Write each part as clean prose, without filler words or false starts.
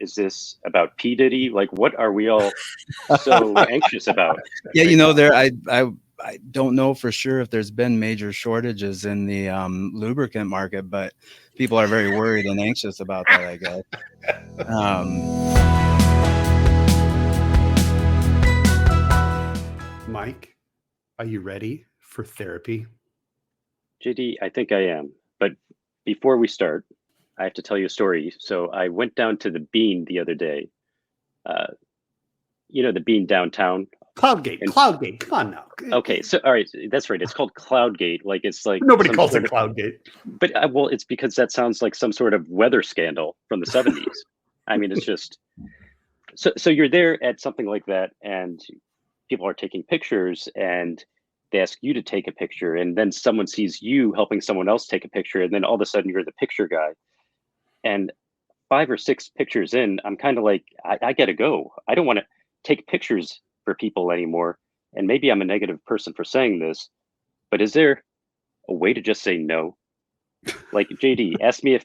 Is this about P. Diddy? Like, what are we all so anxious about? Yeah, right now? I don't know for sure if there's been major shortages in the lubricant market, but people are very worried and anxious about that, I guess. Mike, are you ready for therapy? JD, I think I am. But before we start, I have to tell you a story. So I went down to the Bean the other day. The Bean downtown. Cloudgate. Come on now. Okay, so all right, that's right. It's called Cloudgate. Like it's like Nobody calls it Cloudgate. But well, it's because that sounds like some sort of weather scandal from the 70s. I mean, it's just so you're there at something like that, and people are taking pictures, and they ask you to take a picture, and then someone sees you helping someone else take a picture, and then all of a sudden you're the picture guy. And 5 or 6 pictures in, I'm kind of like, I gotta go. I don't want to take pictures for people anymore. And maybe I'm a negative person for saying this, but is there a way to just say no? Like, JD, ask me if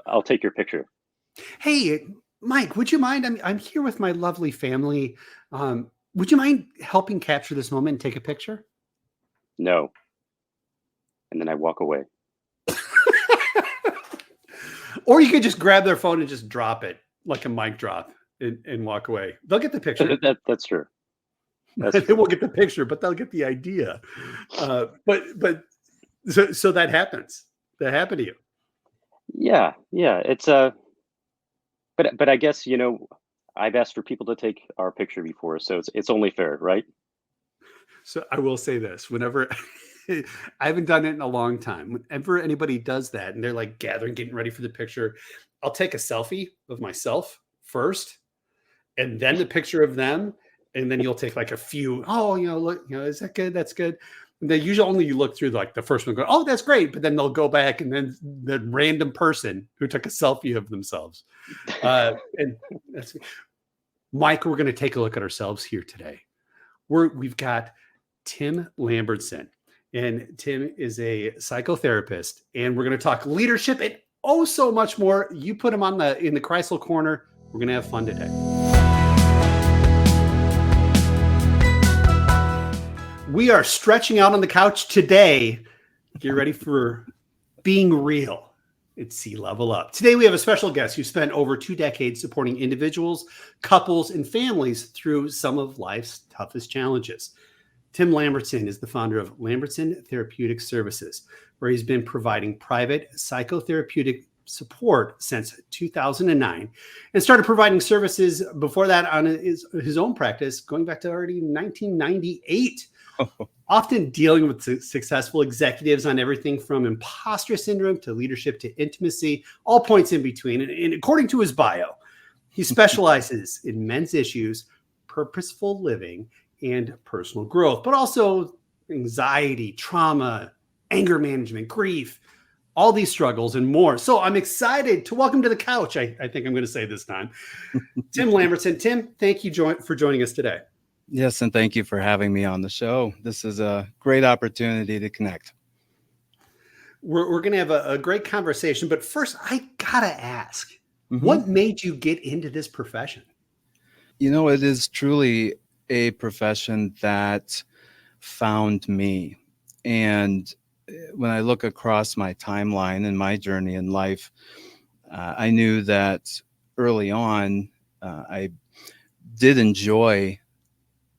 I'll take your picture. Hey, Mike, would you mind? I'm here with my lovely family. Would you mind helping capture this moment and take a picture? No. And then I walk away. Or you could just grab their phone and just drop it like a mic drop and walk away. They'll get the picture. That's true. They won't get the picture, but they'll get the idea. But so that happens. That happened to you. Yeah. It's but I guess I've asked for people to take our picture before, so it's only fair, right? So I will say this: whenever I haven't done it in a long time, whenever anybody does that and they're like gathering, getting ready for the picture, I'll take a selfie of myself first, and then the picture of them. And then you'll take like a few, look, is that good? That's good. And they usually only you look through like the first one, go, oh, that's great. But then they'll go back and then the random person who took a selfie of themselves. And that's Mike, we're going to take a look at ourselves here today. We've got Tim Lambertsen, and Tim is a psychotherapist, and we're going to talk leadership and so much more. You put him in the Chrysler corner. We're going to have fun today. We are stretching out on the couch today. Get ready for being real. It's C-Level Up. Today we have a special guest who spent over 2 decades supporting individuals, couples, and families through some of life's toughest challenges. Tim Lambertsen is the founder of Lambertsen Therapeutic Services, where he's been providing private psychotherapeutic support since 2009 and started providing services before that on his own practice going back to already 1998. Often dealing with successful executives on everything from imposter syndrome to leadership to intimacy, all points in between. And according to his bio, he specializes in men's issues, purposeful living, and personal growth, but also anxiety, trauma, anger management, grief, all these struggles and more. So I'm excited to welcome to the couch, I think I'm going to say this time, Tim Lambertsen. Tim, thank you for joining us today. Yes, and thank you for having me on the show. This is a great opportunity to connect. We're going to have a great conversation, but first I got to ask, what made you get into this profession? It is truly a profession that found me. And when I look across my timeline and my journey in life, I knew that early on, I did enjoy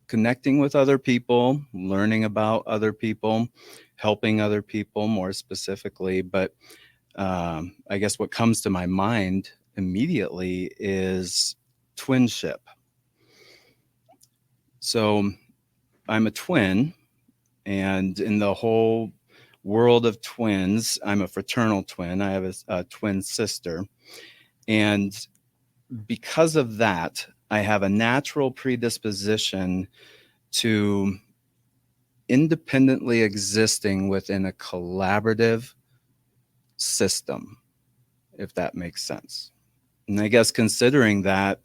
connecting with other people, learning about other people, helping other people more specifically. But I guess what comes to my mind immediately is twinship. So I'm a twin, and in the whole world of twins, I'm a fraternal twin. I have a twin sister. And because of that, I have a natural predisposition to independently existing within a collaborative system, if that makes sense. And I guess considering that,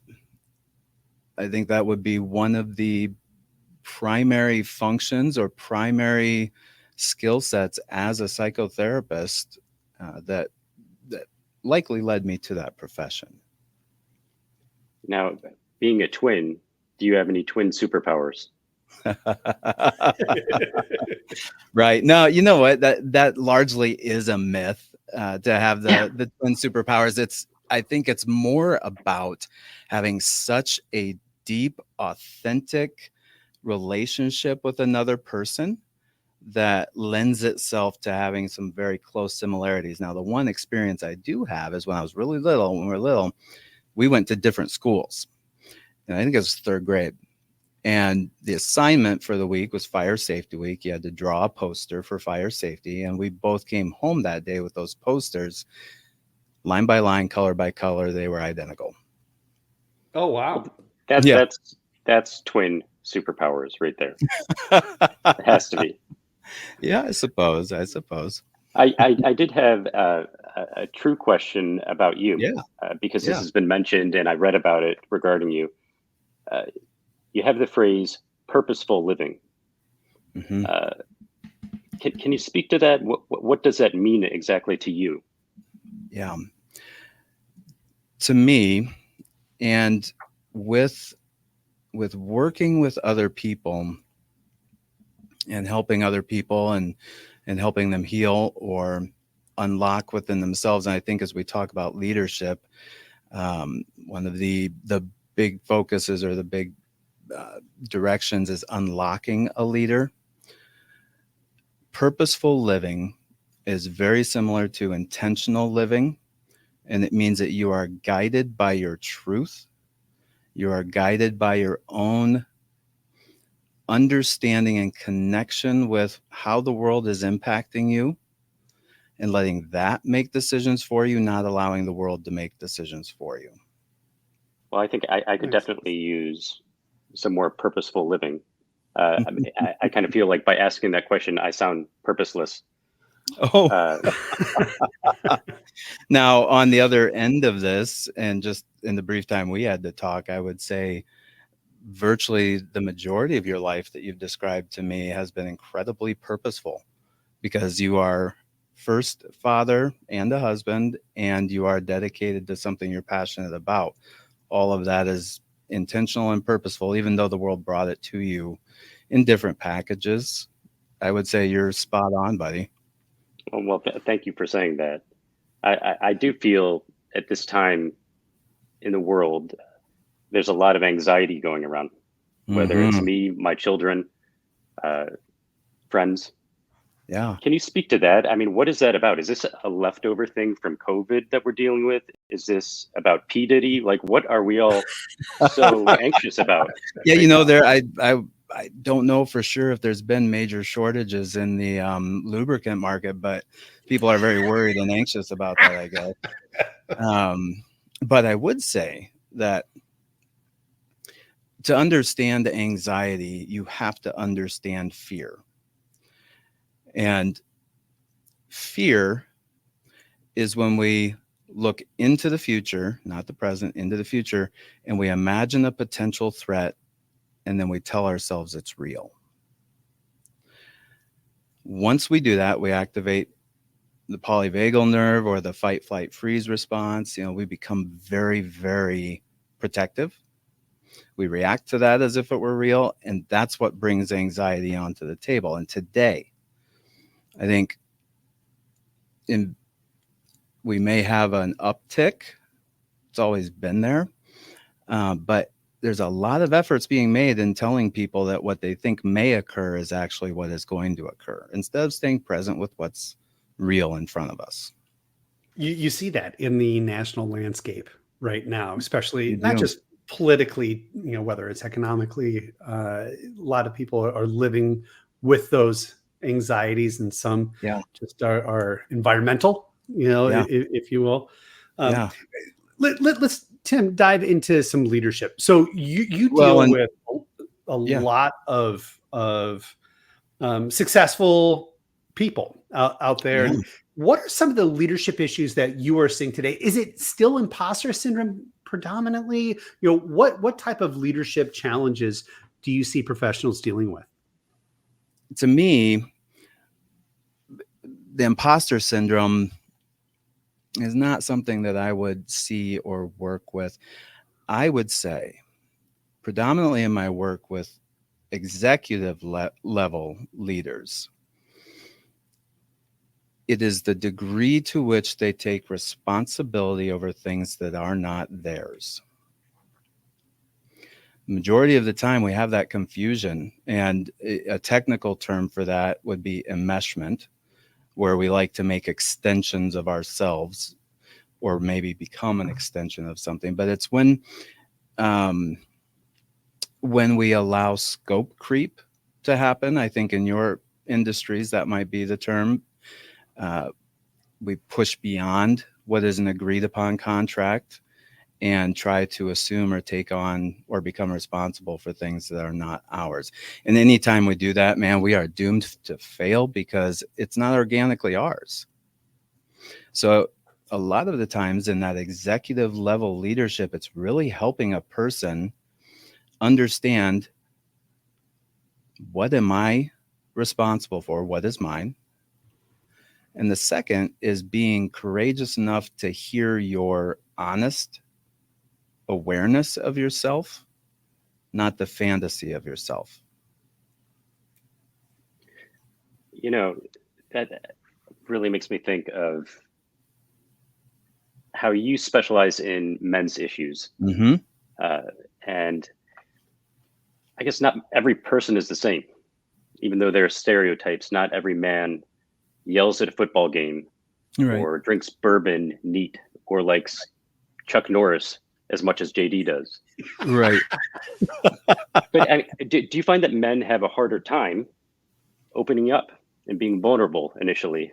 I think that would be one of the primary functions or primary skill sets as a psychotherapist that likely led me to that profession. Now, being a twin, do you have any twin superpowers? Right. No, you know what? That largely is a myth, to have the twin superpowers. I think it's more about having such a deep, authentic relationship with another person that lends itself to having some very close similarities. Now, the one experience I do have is when I was really little, when we were little, we went to different schools. And I think it was third grade. And the assignment for the week was fire safety week. You had to draw a poster for fire safety. And we both came home that day with those posters, line by line, color by color. They were identical. Oh, wow. That's twin superpowers right there. It has to be. Yeah, I suppose. I did have a true question about you. Because this has been mentioned and I read about it regarding you. You have the phrase purposeful living. Mm-hmm. Can you speak to that? What does that mean exactly to you? Yeah. To me, and with working with other people and helping other people and helping them heal or unlock within themselves. And I think as we talk about leadership, one of the big focuses or the big directions is unlocking a leader. Purposeful living is very similar to intentional living, and it means that you are guided by your truth. You are guided by your own understanding and connection with how the world is impacting you, and letting that make decisions for you, not allowing the world to make decisions for you. Well, I think I could definitely use some more purposeful living. I kind of feel like by asking that question, I sound purposeless. Oh. Now, on the other end of this, and just in the brief time we had to talk, I would say virtually the majority of your life that you've described to me has been incredibly purposeful, because you are first father and a husband, and you are dedicated to something you're passionate about. All of that is intentional and purposeful, even though the world brought it to you in different packages. I would say you're spot on, buddy. Well, thank you for saying that. I do feel at this time in the world, there's a lot of anxiety going around, whether it's me, my children, friends. Yeah. Can you speak to that? I mean, what is that about? Is this a leftover thing from COVID that we're dealing with? Is this about P. Diddy? Like, what are we all so anxious about? Yeah, you know, I don't know for sure if there's been major shortages in the lubricant market, but people are very worried and anxious about that, I guess. But I would say that to understand anxiety, you have to understand fear. And fear is when we look into the future, not the present, into the future, and we imagine a potential threat, and then we tell ourselves it's real. Once we do that, we activate the polyvagal nerve or the fight, flight, freeze response. You know, we become very, very protective. We react to that as if it were real, and that's what brings anxiety onto the table. And today, I think we may have an uptick. It's always been there, but there's a lot of efforts being made in telling people that what they think may occur is actually what is going to occur, instead of staying present with what's real in front of us. You see that in the national landscape right now, especially not just politically, you know, whether it's economically. A lot of people are living with those anxieties, and some just are environmental, you know, if you will. Let's, Tim, dive into some leadership. So you deal with a lot of successful people out there. Yeah. What are some of the leadership issues that you are seeing today? Is it still imposter syndrome predominantly? You know, what type of leadership challenges do you see professionals dealing with? To me, the imposter syndrome is not something that I would see or work with. I would say, predominantly in my work with executive level leaders, it is the degree to which they take responsibility over things that are not theirs. Majority of the time we have that confusion, and a technical term for that would be enmeshment, where we like to make extensions of ourselves or maybe become an extension of something. But it's when we allow scope creep to happen. I think in your industries that might be the term. We push beyond what is an agreed upon contract and try to assume or take on or become responsible for things that are not ours. And anytime we do that, man, we are doomed to fail because it's not organically ours. So a lot of the times in that executive level leadership, it's really helping a person understand, what am I responsible for? What is mine? And the second is being courageous enough to hear your honest awareness of yourself, not the fantasy of yourself. You know, that really makes me think of how you specialize in men's issues. Mm-hmm. And I guess not every person is the same, even though there are stereotypes. Not every man yells at a football game, Right. or drinks bourbon neat, or likes Chuck Norris as much as JD does. Right. But do you find that men have a harder time opening up and being vulnerable initially?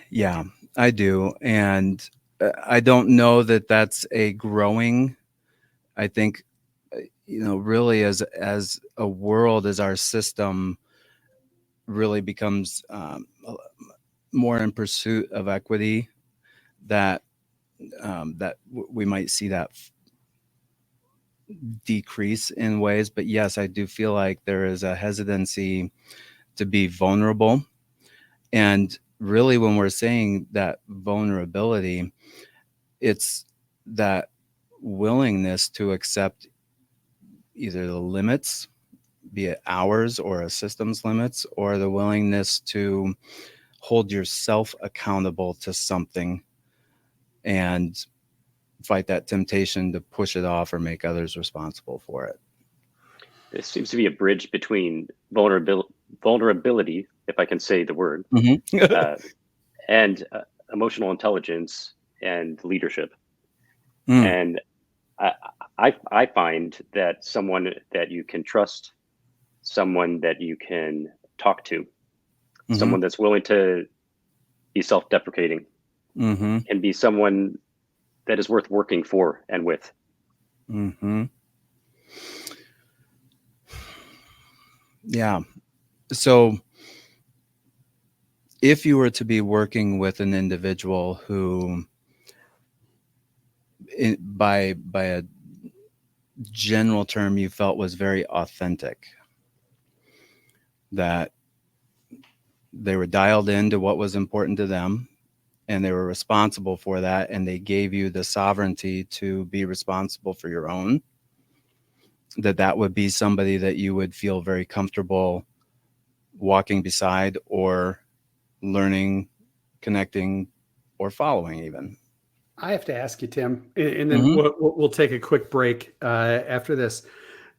Yeah, I do. And I don't know that that's a growing, I think, really as a world, as our system really becomes more in pursuit of equity, that we might see that decrease in ways. But yes, I do feel like there is a hesitancy to be vulnerable. And really, when we're saying that vulnerability, it's that willingness to accept either the limits, be it ours or a system's limits, or the willingness to hold yourself accountable to something and fight that temptation to push it off or make others responsible for it. There seems to be a bridge between vulnerability, if I can say the word, Mm-hmm. and emotional intelligence and leadership. Mm. And I find that someone that you can trust, someone that you can talk to, Mm-hmm. someone that's willing to be self-deprecating, Mm-hmm. and be someone that is worth working for and with. Mm-hmm. Yeah. So if you were to be working with an individual who, by a general term, you felt was very authentic, that they were dialed into what was important to them and they were responsible for that, and they gave you the sovereignty to be responsible for your own, that would be somebody that you would feel very comfortable walking beside or learning, connecting, or following even. I have to ask you, Tim, and then Mm-hmm. we'll take a quick break after this.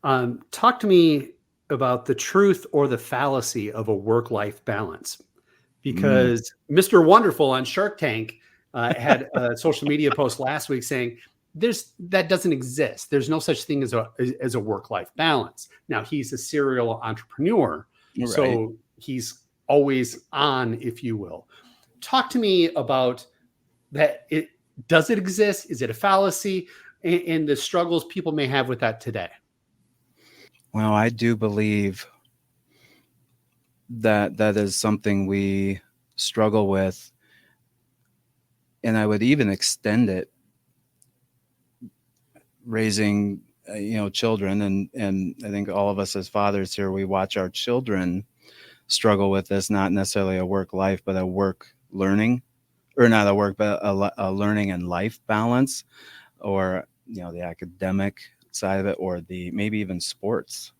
Talk to me about the truth or the fallacy of a work-life balance, because Mr. Wonderful on Shark Tank had a social media post last week saying that doesn't exist. There's no such thing as a work-life balance. Now, he's a serial entrepreneur, Right. so he's always on, if you will. Talk to me about that. Does it exist? Is it a fallacy? And the struggles people may have with that today. Well, I do believe that is something we struggle with. And I would even extend it, raising, children. And I think all of us as fathers here, we watch our children struggle with this, not necessarily a work life, but a work learning, or not a work, but a learning and life balance, or the academic side of it, or the maybe even sports.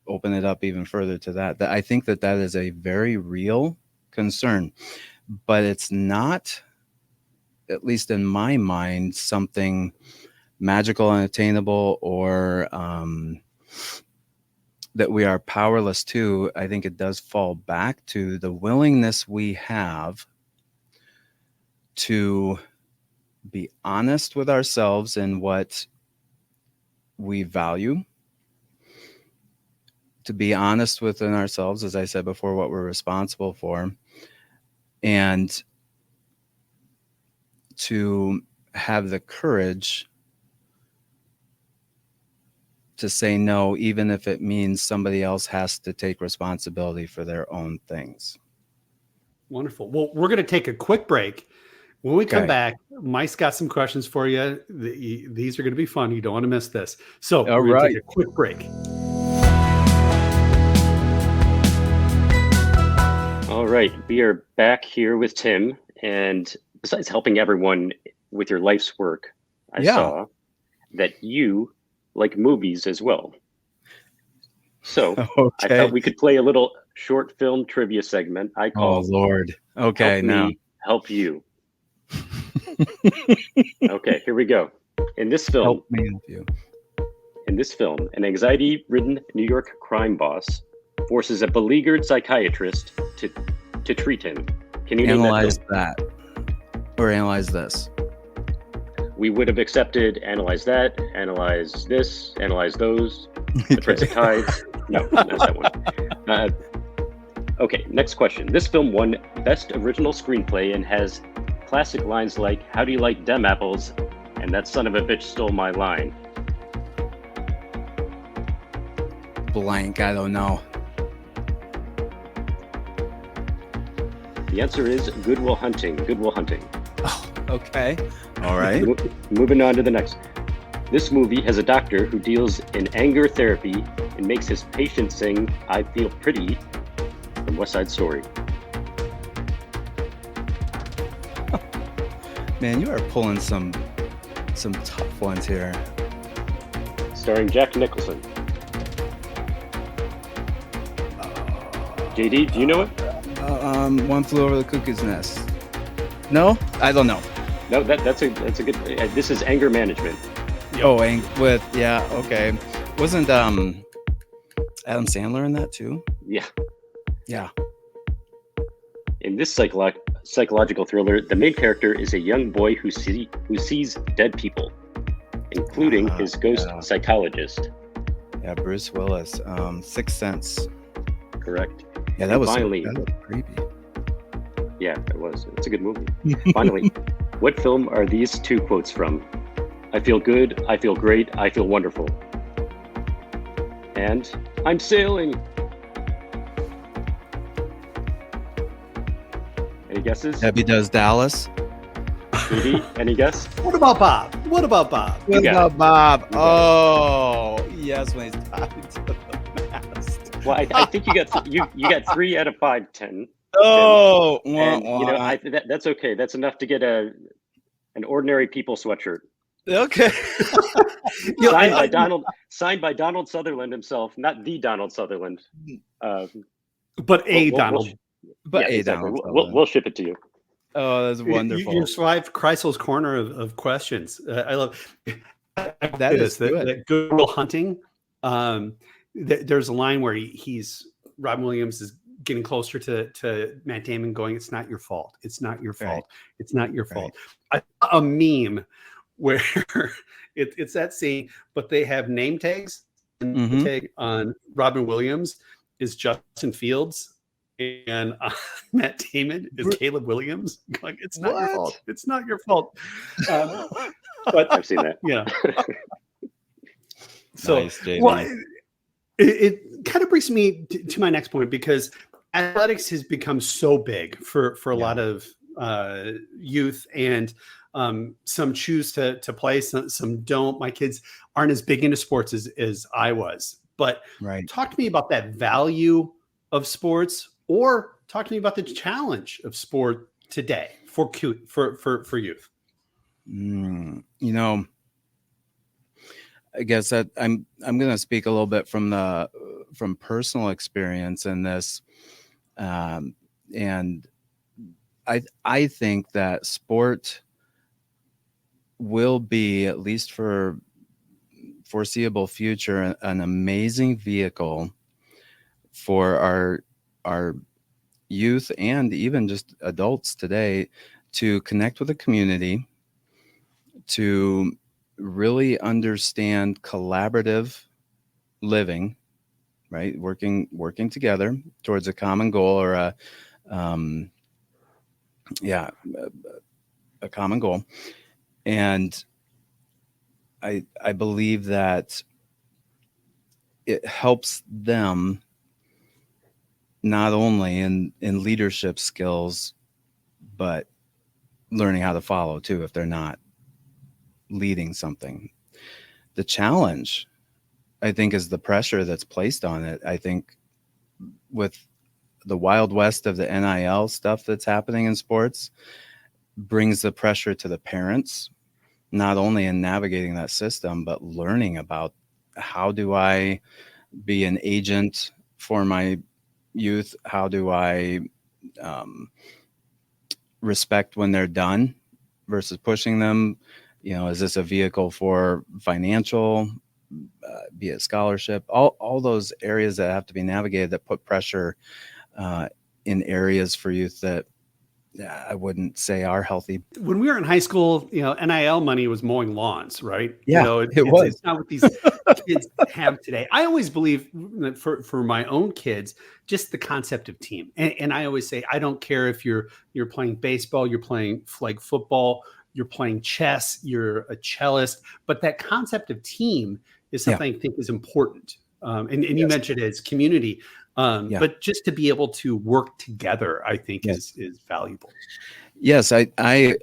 Open it up even further to that. I think that is a very real concern, but it's not, at least in my mind, something magical, unattainable, or that we are powerless to. I think it does fall back to the willingness we have to be honest with ourselves and what we value, to be honest within ourselves, as I said before, what we're responsible for, and to have the courage to say no, even if it means somebody else has to take responsibility for their own things. Wonderful. Well, we're going to take a quick break. When we come Okay. back, Mike's got some questions for you. These are going to be fun. You don't want to miss this. So All we're going right. to take a quick break. All right, we are back here with Tim, and besides helping everyone with your life's work, I saw that you like movies as well. So I thought we could play a little short film trivia segment I call Lord. Okay, now help you. Okay, here we go. In this film, help me help you. In this film, an anxiety-ridden New York crime boss forces a beleaguered psychiatrist to treat him. Can you analyze that or analyze this? We would have accepted analyze that, analyze this, analyze those. The Prince of Tides. No, not that one. Okay, next question. This film won Best Original Screenplay and has classic lines like, "How do you like dem apples?" and "That son of a bitch stole my line." Blank, I don't know. The answer is Good Will Hunting. Good Will Hunting. Oh, okay. All right. Moving on to the next. This movie has a doctor who deals in anger therapy and makes his patients sing "I Feel Pretty" from West Side Story. Man, you are pulling some tough ones here. Starring Jack Nicholson. JD, do you know it? One Flew Over the Cuckoo's Nest. No, I don't know. No, that's a good. This is anger management. Oh, okay. Wasn't Adam Sandler in that too? Yeah. Yeah. In this psychological thriller, the main character is a young boy who sees dead people, including his ghost psychologist. Yeah, Bruce Willis. Sixth Sense. Correct. Yeah, that was finally that looked creepy. Yeah, it was. It's a good movie. Finally, what film are these two quotes from? "I feel good, I feel great, I feel wonderful." And "I'm sailing." Any guesses? Debbie Does Dallas. Edie, any guess? What about Bob? You got it. Bob? You got Oh, yes, when he's tied to the mast. Well, I think you got 3 out of 5, 10. Oh, And, that's okay. That's enough to get an ordinary people sweatshirt. okay. Signed by Donald Sutherland himself, not the Donald Sutherland. But Donald. Donald. We'll ship it to you. Oh, that's wonderful. You survived Kreisel's corner of questions. I love That is good. That Good Will Hunting. There's a line where Robin Williams is getting closer to Matt Damon, going, "It's not your fault. It's not your fault. It's not your fault." I saw a meme where it's that scene, but they have name tags. And the tag on Robin Williams is Justin Fields, and Matt Damon is Caleb Williams. Like, it's not your fault. It's not your fault. But I've seen that. Yeah. So, Nice, JD. well, it kind of brings me to my next point, because athletics has become so big for a lot of youth, and some choose to play, some don't. My kids aren't as big into sports as I was. But talk to me about that value of sports, or talk to me about the challenge of sport today for youth. You know, I guess that I'm going to speak a little bit from personal experience in this, and I think that sport will be, at least for foreseeable future, an amazing vehicle for our youth and even just adults today to connect with the community, to really understand collaborative living, right? Working together towards a common goal, or um, yeah, a common goal. And I believe that it helps them not only in leadership skills, but learning how to follow too, if they're not leading something. The challenge, I think, is the pressure that's placed on it. I think with the wild west of the NIL stuff that's happening in sports brings the pressure to the parents, not only in navigating that system, but learning about how do I be an agent for my youth? How do I respect when they're done versus pushing them? You know, is this a vehicle for financial, be it scholarship, all those areas that have to be navigated that put pressure in areas for youth that I wouldn't say are healthy. When we were in high school, NIL money was mowing lawns, right? Yeah, it was. It's not what these kids have today. I always believe that for my own kids, just the concept of team. And I always say, I don't care if you're playing baseball, you're playing flag football, you're playing chess, you're a cellist, but that concept of team is something I think is important. And you mentioned it as community. But just to be able to work together, I think is valuable. Yes, I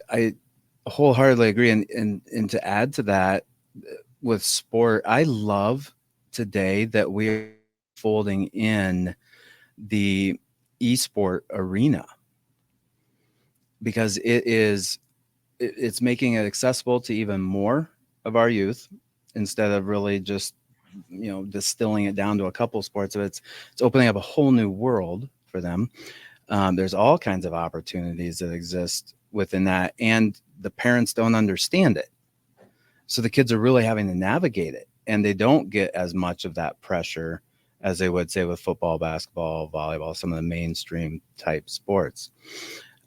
wholeheartedly agree. And to add to that, with sport, I love today that we're folding in the esport arena, because it's making it accessible to even more of our youth, instead of really just distilling it down to a couple sports. It's opening up a whole new world for them. There's all kinds of opportunities that exist within that, and the parents don't understand it, so the kids are really having to navigate it, and they don't get as much of that pressure as they would say with football, basketball, volleyball, some of the mainstream type sports.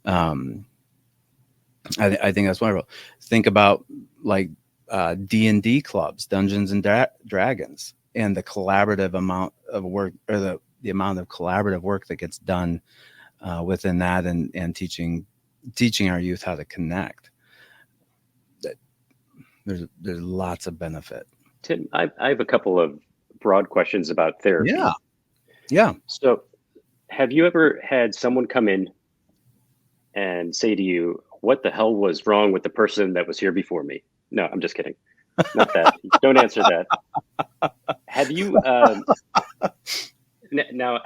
I think that's wonderful. Think about like D&D clubs, Dungeons and Dragons, and the collaborative amount of work, or the amount of collaborative work that gets done within that, and teaching our youth how to connect. There's lots of benefit. Tim, I have a couple of broad questions about therapy. Yeah. So have you ever had someone come in and say to you, what the hell was wrong with the person that was here before me? No, I'm just kidding. Not that. Don't answer that. Have you, now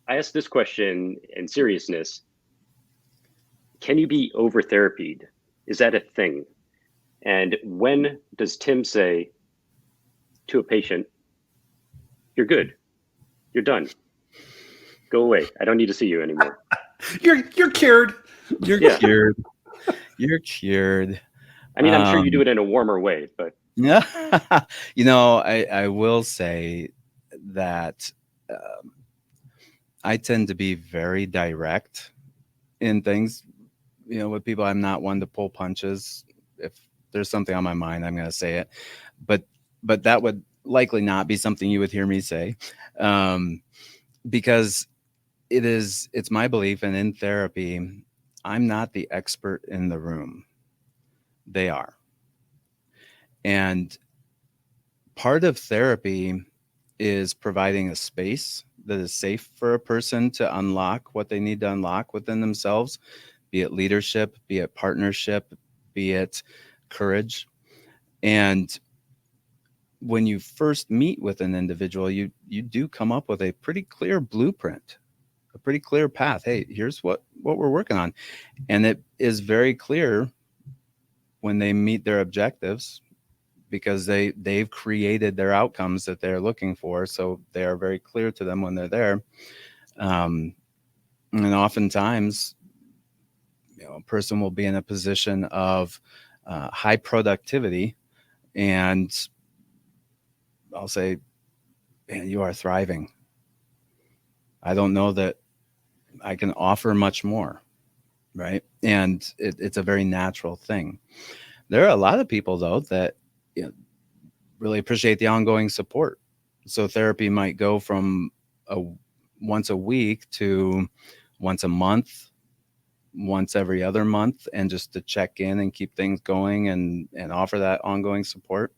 I ask this question in seriousness. Can you be over therapied? Is that a thing? And when does Tim say to a patient, you're good, you're done, go away, I don't need to see you anymore? You're cured. Cured. You're cured. I mean, I'm sure you do it in a warmer way, but yeah, I will say that I tend to be very direct in things, with people. I'm not one to pull punches. If there's something on my mind, I'm going to say it, but that would likely not be something you would hear me say, because it's my belief, and in therapy, I'm not the expert in the room. They are. And part of therapy is providing a space that is safe for a person to unlock what they need to unlock within themselves, be it leadership, be it partnership, be it courage. And when you first meet with an individual, you do come up with a pretty clear blueprint, a pretty clear path. Hey, here's what we're working on. And it is very clear when they meet their objectives, because they've created their outcomes that they're looking for, so they are very clear to them when they're there. And oftentimes, a person will be in a position of high productivity, and I'll say, man, you are thriving. I don't know that I can offer much more, right? And it's a very natural thing. There are a lot of people, though, that really appreciate the ongoing support. So therapy might go from once a week to once a month, once every other month, and just to check in and keep things going and offer that ongoing support.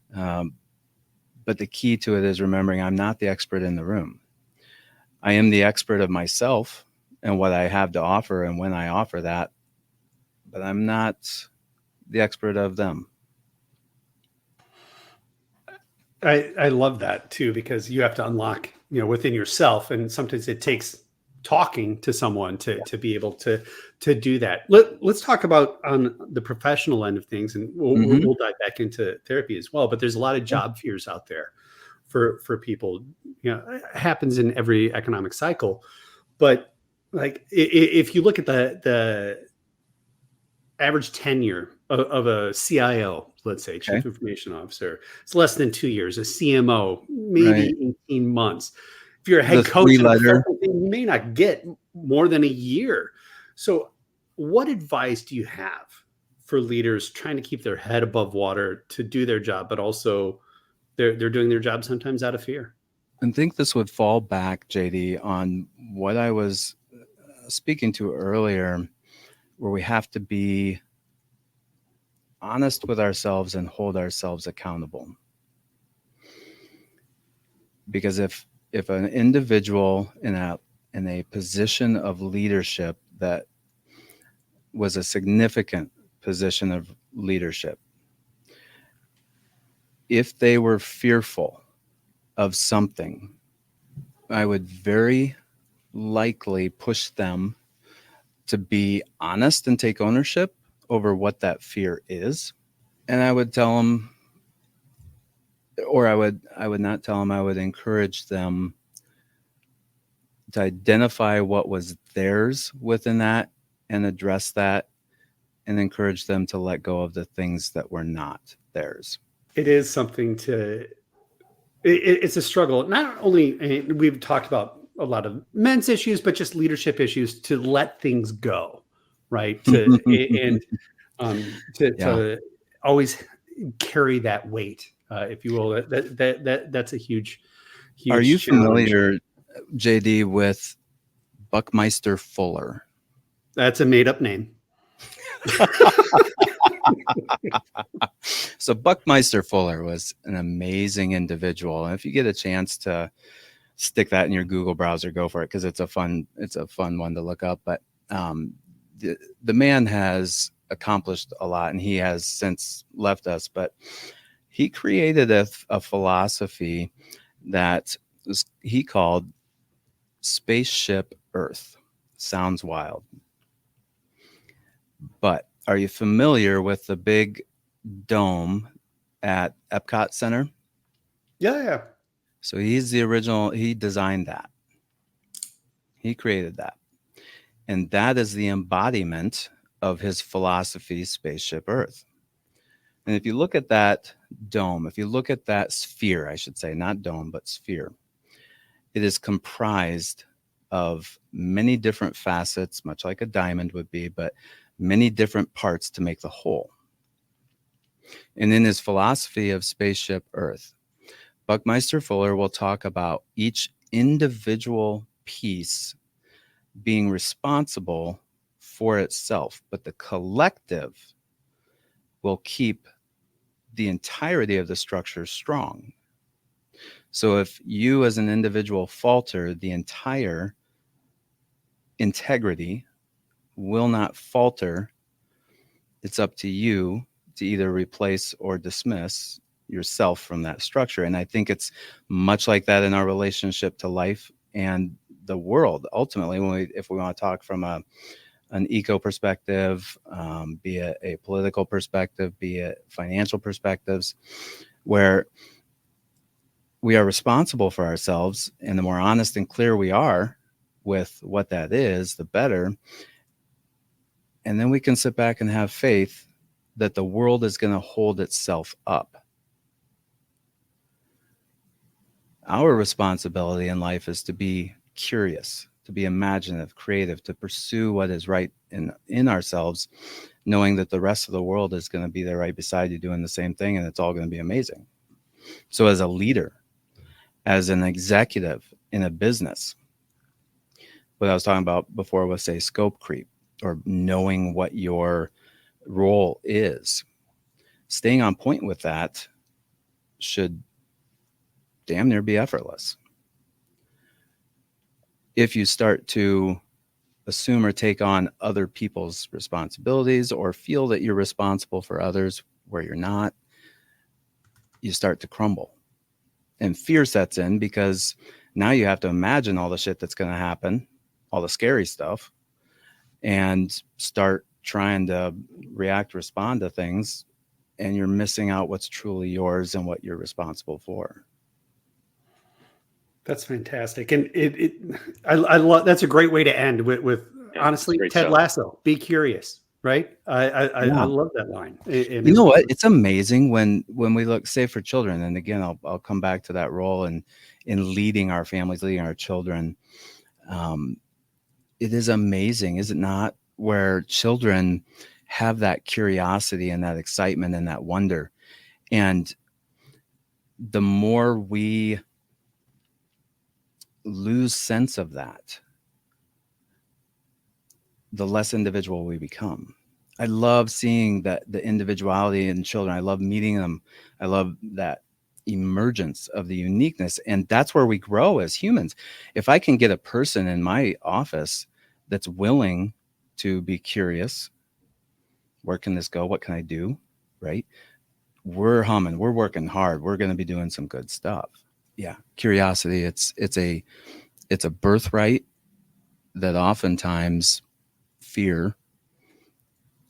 But the key to it is remembering I'm not the expert in the room. I am the expert of myself and what I have to offer and when I offer that, but I'm not the expert of them. I love that too, because you have to unlock, within yourself. And sometimes it takes talking to someone to be able to do that. Let's talk about on the professional end of things, and we'll dive back into therapy as well. But there's a lot of job fears out there for people. It happens in every economic cycle. But like if you look at the average tenure of a CIO, let's say Chief Information Officer, it's less than 2 years. A CMO, maybe 18 months. If you're a head coach, you may not get more than a year. So what advice do you have for leaders trying to keep their head above water to do their job, but also they're doing their job sometimes out of fear? I think this would fall back, JD, on what I was speaking to earlier, where we have to be honest with ourselves and hold ourselves accountable. Because if an individual in a position of leadership that was a significant position of leadership, if they were fearful of something, I would very likely push them to be honest and take ownership over what that fear is. And I would tell them, or I would not tell them, I would encourage them to identify what was theirs within that and address that, and encourage them to let go of the things that were not theirs. It is something it's a struggle. Not only, we've talked about a lot of men's issues, but just leadership issues, to let things go, right? To always carry that weight, if you will. That's a huge. Are you challenge. familiar, JD, with Buckminster Fuller? That's a made-up name. So Buckminster Fuller was an amazing individual, and if you get a chance to stick that in your Google browser, go for it, because it's a fun one to look up. But the man has accomplished a lot, and he has since left us. But he created a philosophy that he called Spaceship Earth. Sounds wild, but are you familiar with the big dome at Epcot Center? Yeah. So he's the original. He designed that. He created that. And that is the embodiment of his philosophy, Spaceship Earth. And if you look at that dome, if you look at that sphere, I should say, not dome, but sphere, it is comprised of many different facets, much like a diamond would be, but many different parts to make the whole. And in his philosophy of Spaceship Earth, Buckminster Fuller will talk about each individual piece being responsible for itself, but the collective will keep the entirety of the structure strong. So if you as an individual falter, the entire integrity will not falter. It's up to you to either replace or dismiss yourself from that structure. And I think it's much like that in our relationship to life and the world. Ultimately, if we want to talk from a an eco perspective, be it a political perspective, be it financial perspectives, where we are responsible for ourselves. And the more honest and clear we are with what that is, the better. And then we can sit back and have faith that the world is going to hold itself up. Our responsibility in life is to be curious, to be imaginative, creative, to pursue what is right in ourselves, knowing that the rest of the world is going to be there right beside you doing the same thing, and it's all going to be amazing. So as a leader, as an executive in a business, what I was talking about before was, say, scope creep, or knowing what your role is. Staying on point with that should damn near be effortless. If you start to assume or take on other people's responsibilities, or feel that you're responsible for others where you're not, you start to crumble. And fear sets in, because now you have to imagine all the shit that's going to happen, all the scary stuff, and start trying to react, respond to things, and you're missing out what's truly yours and what you're responsible for. That's fantastic. And I love, that's a great way to end with honestly, Ted stuff. Lasso, be curious, right? I love that line. You know what? It's amazing when we look, say, for children, and again, I'll come back to that role in leading our families, leading our children. It is amazing, is it not, where children have that curiosity and that excitement and that wonder. And the more we lose sense of that, the less individual we become. I love seeing that, the individuality in children. I love meeting them. I love that emergence of the uniqueness. And that's where we grow as humans. If I can get a person in my office that's willing to be curious, where can this go? What can I do? Right? We're humming, we're working hard. We're going to be doing some good stuff. Yeah. Curiosity. It's a birthright that oftentimes fear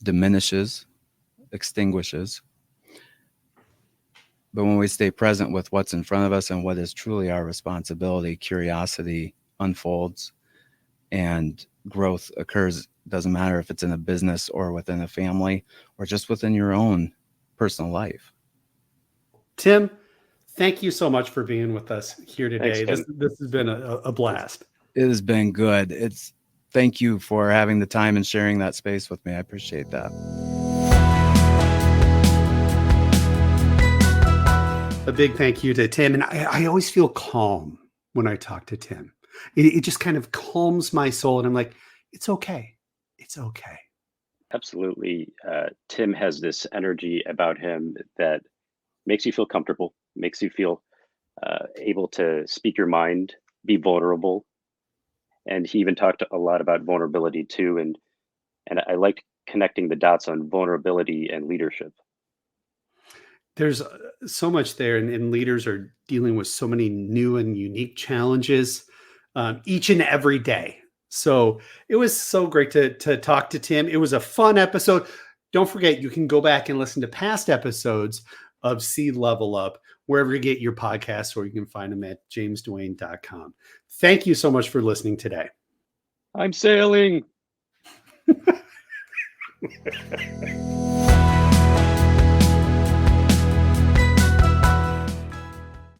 diminishes, extinguishes. But when we stay present with what's in front of us and what is truly our responsibility, curiosity unfolds and growth occurs. Doesn't matter if it's in a business or within a family or just within your own personal life. Tim, thank you so much for being with us here today. Thanks, this has been a blast. It has been good. Thank you for having the time and sharing that space with me. I appreciate that. A big thank you to Tim. And I always feel calm when I talk to Tim. It just kind of calms my soul. And I'm like, it's okay. It's okay. Absolutely. Tim has this energy about him that makes you feel comfortable, makes you feel able to speak your mind, be vulnerable. And he even talked a lot about vulnerability too. And I liked connecting the dots on vulnerability and leadership. There's so much there, and leaders are dealing with so many new and unique challenges each and every day. So it was so great to talk to Tim. It was a fun episode. Don't forget, you can go back and listen to past episodes of C Level Up, wherever you get your podcasts, or you can find them at jamesduane.com. Thank you so much for listening today. I'm sailing.